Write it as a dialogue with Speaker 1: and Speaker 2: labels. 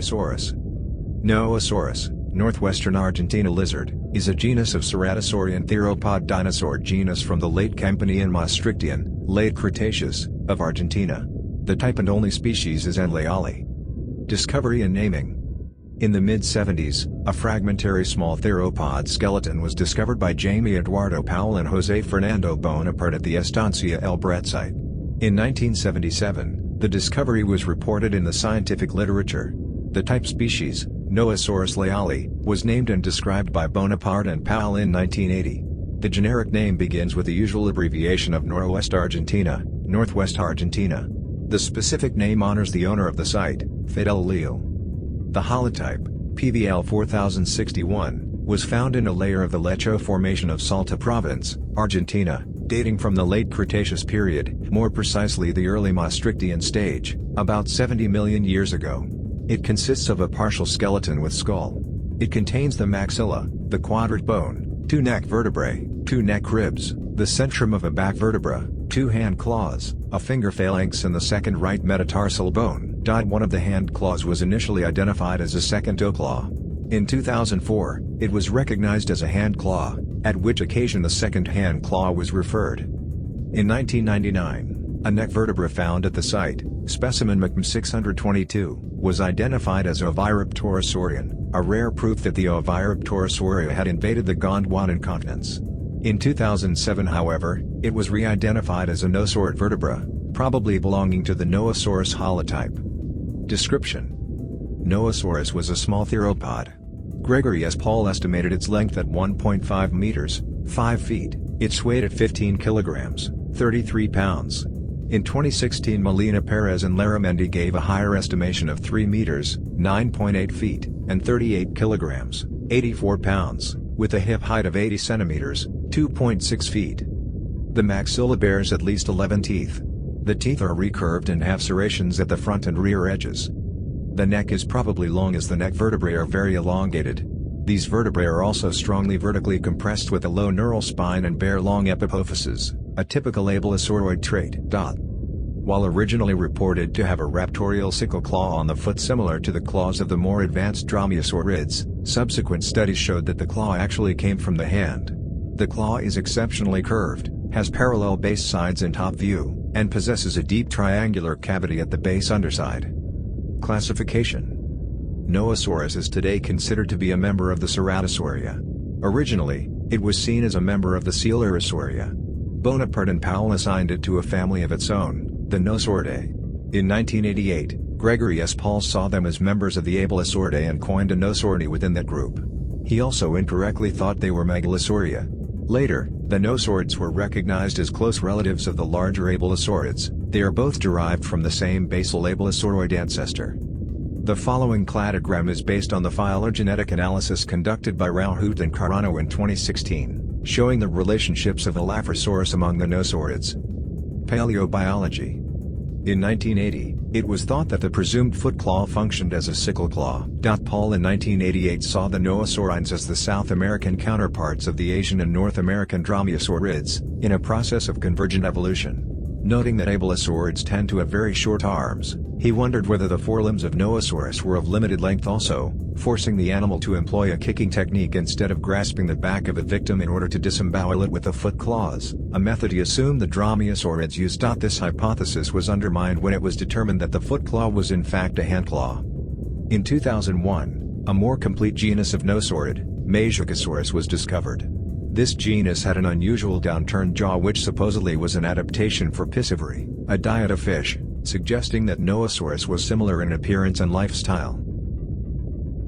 Speaker 1: Noasaurus. Noasaurus, Northwestern Argentina lizard, is a genus of ceratosaurian theropod dinosaur genus from the late Campanian-Maastrichtian, late Cretaceous, of Argentina. The type and only species is leali. Discovery and naming. In the mid-70s, a fragmentary small theropod skeleton was discovered by Jaime Eduardo Powell and José Fernando Bonaparte at the Estancia El Bret site. In 1977, the discovery was reported in the scientific literature. The type species, Noasaurus leali, was named and described by Bonaparte and Powell in 1980. The generic name begins with the usual abbreviation of Northwest Argentina, Northwest Argentina. The specific name honors the owner of the site, Fidel Leal. The holotype, PVL 4061, was found in a layer of the Lecho Formation of Salta Province, Argentina, dating from the late Cretaceous period, more precisely the early Maastrichtian stage, about 70 million years ago. It consists of a partial skeleton with skull. It contains the maxilla, the quadrate bone, 2 neck vertebrae, 2 neck ribs, the centrum of a back vertebra, 2 hand claws, a finger phalanx and the second right metatarsal bone. One of the hand claws was initially identified as a second toe claw. In 2004, it was recognized as a hand claw, at which occasion the second hand claw was referred. In 1999, a neck vertebra found at the site, specimen McM 622, was identified as Oviraptorosaurian, a rare proof that the Oviraptorosauria had invaded the Gondwanan continents. In 2007 however, it was re-identified as a nosaurid vertebra, probably belonging to the Noasaurus holotype. Description: Noasaurus was a small theropod. Gregory S. Paul estimated its length at 1.5 meters, 5 feet, its weight at 15 kilograms, 33 pounds. In 2016 Molina Perez and Larramendi gave a higher estimation of 3 meters, 9.8 feet, and 38 kilograms, 84 pounds, with a hip height of 80 centimeters, 2.6 feet. The maxilla bears at least 11 teeth. The teeth are recurved and have serrations at the front and rear edges. The neck is probably long as the neck vertebrae are very elongated. These vertebrae are also strongly vertically compressed with a low neural spine and bear long epipophyses, a typical abelosauroid trait. While originally reported to have a raptorial sickle claw on the foot similar to the claws of the more advanced dromaeosaurids, subsequent studies showed that the claw actually came from the hand. The claw is exceptionally curved, has parallel base sides in top view, and possesses a deep triangular cavity at the base underside. Classification: Noasaurus is today considered to be a member of the Ceratosauria. Originally, it was seen as a member of the Coelurosauria. Bonaparte and Powell assigned it to a family of its own, the Nosauridae. In 1988, Gregory S. Paul saw them as members of the Abelisauridae and coined a Nosauridae within that group. He also incorrectly thought they were Megalosauria. Later, the nosaurids were recognized as close relatives of the larger abelisaurids. They are both derived from the same basal abelosauroid ancestor. The following cladogram is based on the phylogenetic analysis conducted by Rauhut and Carano in 2016, showing the relationships of Elaphrosaurus among the nosaurids. Paleobiology. In 1980, it was thought that the presumed foot claw functioned as a sickle claw. Paul in 1988 saw the Noasaurines as the South American counterparts of the Asian and North American dromaeosaurids, in a process of convergent evolution. Noting that abelisaurids tend to have very short arms, he wondered whether the forelimbs of Noasaurus were of limited length also, forcing the animal to employ a kicking technique instead of grasping the back of a victim in order to disembowel it with the foot claws, a method he assumed the dromaeosaurids used. This hypothesis was undermined when it was determined that the foot claw was in fact a hand claw. In 2001, a more complete genus of nosaurid, Maastrichtian, was discovered. This genus had an unusual downturned jaw which supposedly was an adaptation for piscivory, a diet of fish, suggesting that Noasaurus was similar in appearance and lifestyle.